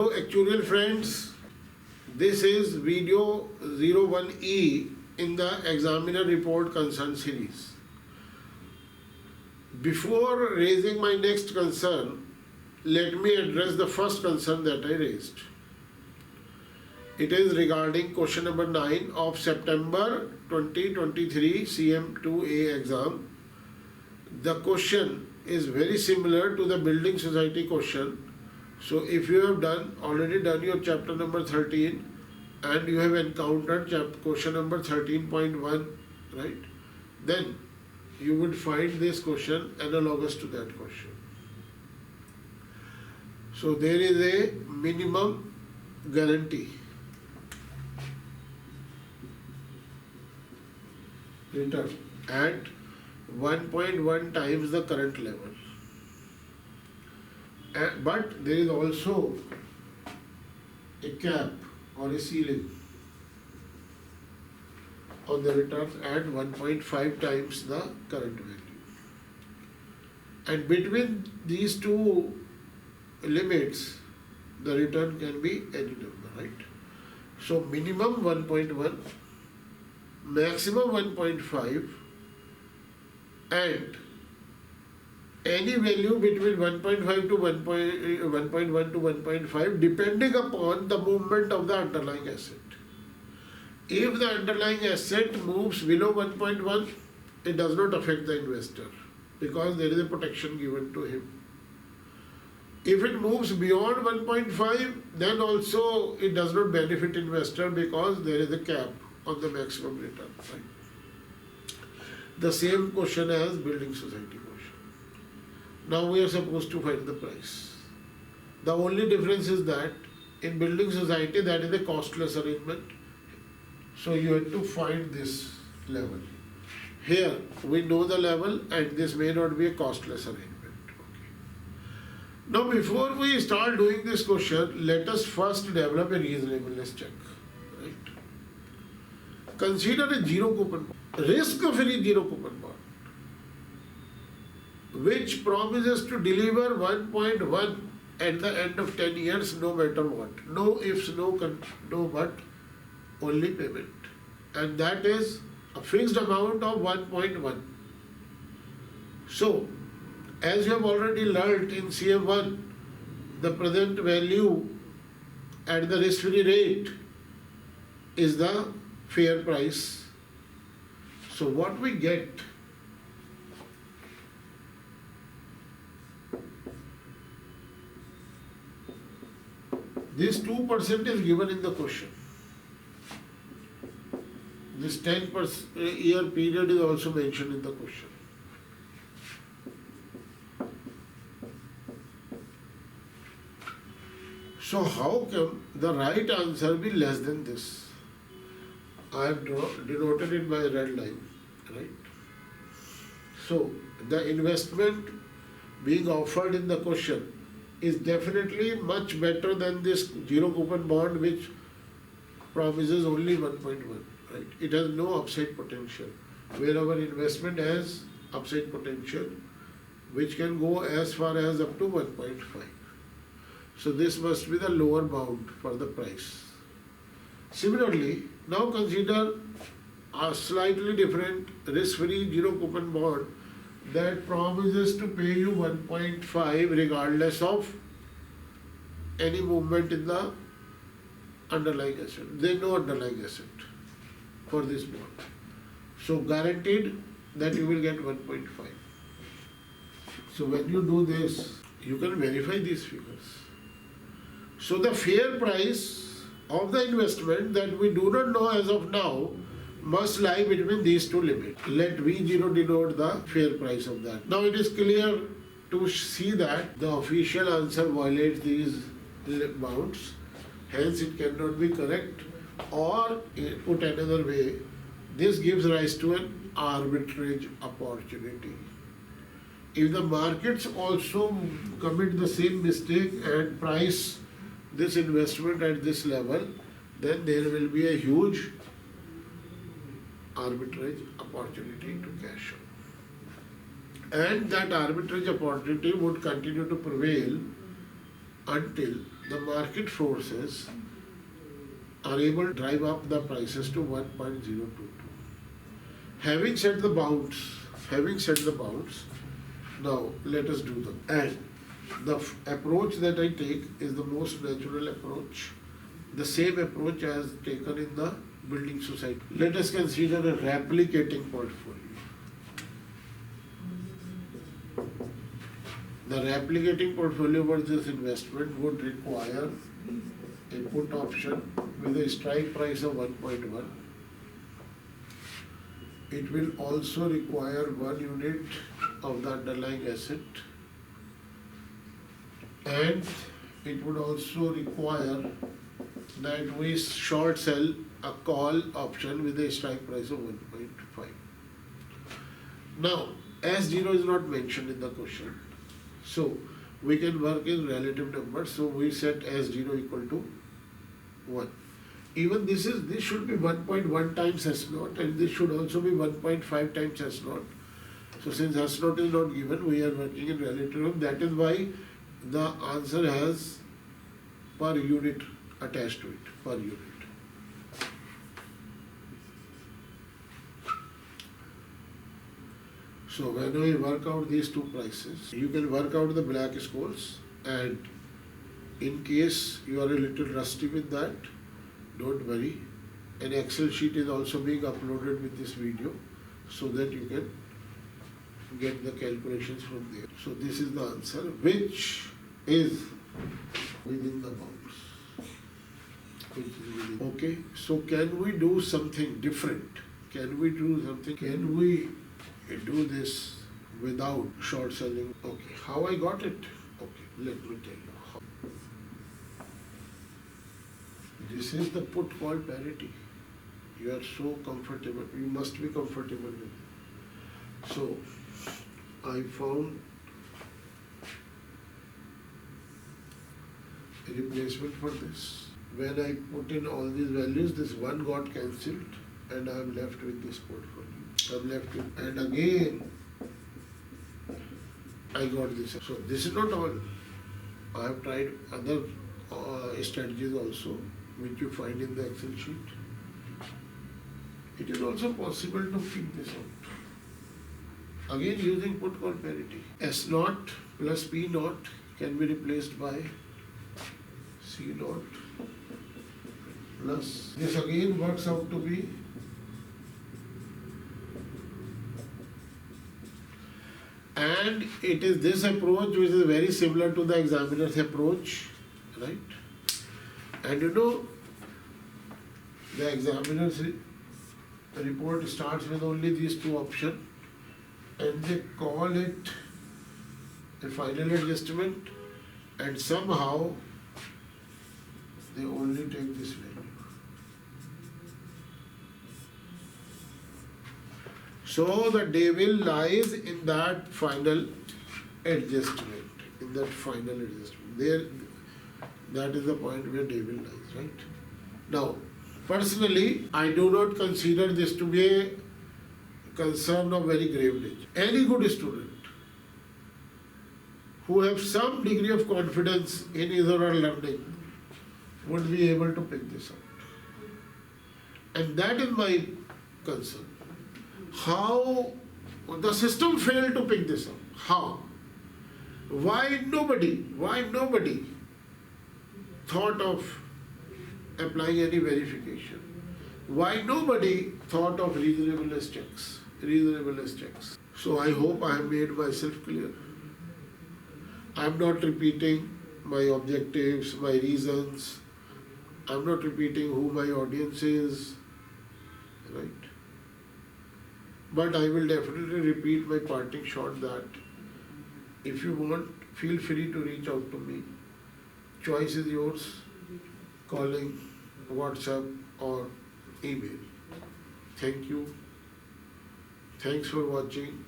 Hello Actuarial friends, this is video 01E in the examiner report concern series. Before raising my next concern, let me address the first concern that I raised. It is regarding question number 9 of September 2023 CM2A exam. The question is very similar to the building society question. So if you have already done your chapter number 13 and you have encountered question number 13.1, right, then you would find this question analogous to that question. So there is a minimum guarantee return at 1.1 times the current level. But there is also a cap or a ceiling on the returns at 1.5 times the current value. And between these two limits, the return can be any number, right? So minimum 1.1, maximum 1.5, and any value between 1.5 to 1.1 to 1.5 depending upon the movement of the underlying asset. If the underlying asset moves below 1.1, it does not affect the investor because there is a protection given to him. If it moves beyond 1.5, then also it does not benefit investor because there is a cap on the maximum return. Right? The same question as building society question. Now we are supposed to find the price. The only difference is that in building society that is a costless arrangement. So you have to find this level. Here we know the level and this may not be a costless arrangement. Okay. Now before we start doing this question, let us first develop a reasonableness check. Right? Consider a zero coupon bond, risk-free zero coupon bond, which promises to deliver 1.1 at the end of 10 years no matter what. No ifs, no but, only payment. And that is a fixed amount of 1.1. So, as you have already learnt in CM1, the present value at the risk-free rate is the fair price. So what we get this 2% is given in the question. This 10% year period is also mentioned in the question. So how can the right answer be less than this? I have denoted it by a red line, right? So the investment being offered in the question is definitely much better than this zero coupon bond which promises only 1.1, right? It has no upside potential, where our investment has upside potential which can go as far as up to 1.5. So this must be the lower bound for the price. Similarly, now consider a slightly different risk-free zero coupon bond that promises to pay you 1.5 regardless of any movement in the underlying asset. There is no underlying asset for this bond. So guaranteed that you will get 1.5. So when you do this, you can verify these figures. So the fair price of the investment that we do not know as of now must lie between these two limits. Let V0 denote the fair price of that. Now it is clear to see that the official answer violates these bounds. Hence it cannot be correct, or put another way, this gives rise to an arbitrage opportunity. If the markets also commit the same mistake and price this investment at this level, then there will be a huge arbitrage opportunity to cash out. And that arbitrage opportunity would continue to prevail until the market forces are able to drive up the prices to 1.022. Having set the bounds, now let us do them. And the approach that I take is the most natural approach, the same approach as taken in the building society. Let us consider a replicating portfolio. The replicating portfolio versus investment would require a put option with a strike price of 1.1. It will also require 1 unit of the underlying asset, and it would also require that we short sell a call option with a strike price of 1.5. Now, S0 is not mentioned in the question, so we can work in relative numbers. So we set S0 equal to 1. Even this should be 1.1 times S0, and this should also be 1.5 times S0. So since S0 is not given, we are working in relative terms. That is why the answer has per unit attached to it, per unit. So when we work out these two prices, you can work out the black scores, and in case you are a little rusty with that, don't worry. An Excel sheet is also being uploaded with this video so that you can get the calculations from there. So this is the answer, which is within the bounds. Okay, so can we do something different? Can we do this without short selling? Okay, how I got it? Okay, let me tell you how. This is the put call parity. You are so comfortable, you must be comfortable with it. So I found a replacement for this. When I put in all these values, this one got cancelled and I am left with this portfolio. And again I got this. So this is not all. I have tried other strategies also, which you find in the Excel sheet. It is also possible to pick this out. Again using put call parity. S0 plus P0 can be replaced by C0 plus. This again works out to be and it is this approach which is very similar to the examiner's approach, right? And you know, the examiner's report starts with only these two options, and they call it a final adjustment, and somehow they only take this value. So the devil lies in that final adjustment, There, that is the point where devil lies, right? Now, personally, I do not consider this to be a concern of very grave nature. Any good student who have some degree of confidence in his or her learning would be able to pick this out. And that is my concern. How the system failed to pick this up? How? Why nobody thought of applying any verification? Why nobody thought of reasonableness checks? So I hope I have made myself clear. I am not repeating my objectives, my reasons. I am not repeating who my audience is, right? But I will definitely repeat my parting shot that if you want, feel free to reach out to me. Choice is yours, calling, WhatsApp or email. Thank you. Thanks for watching.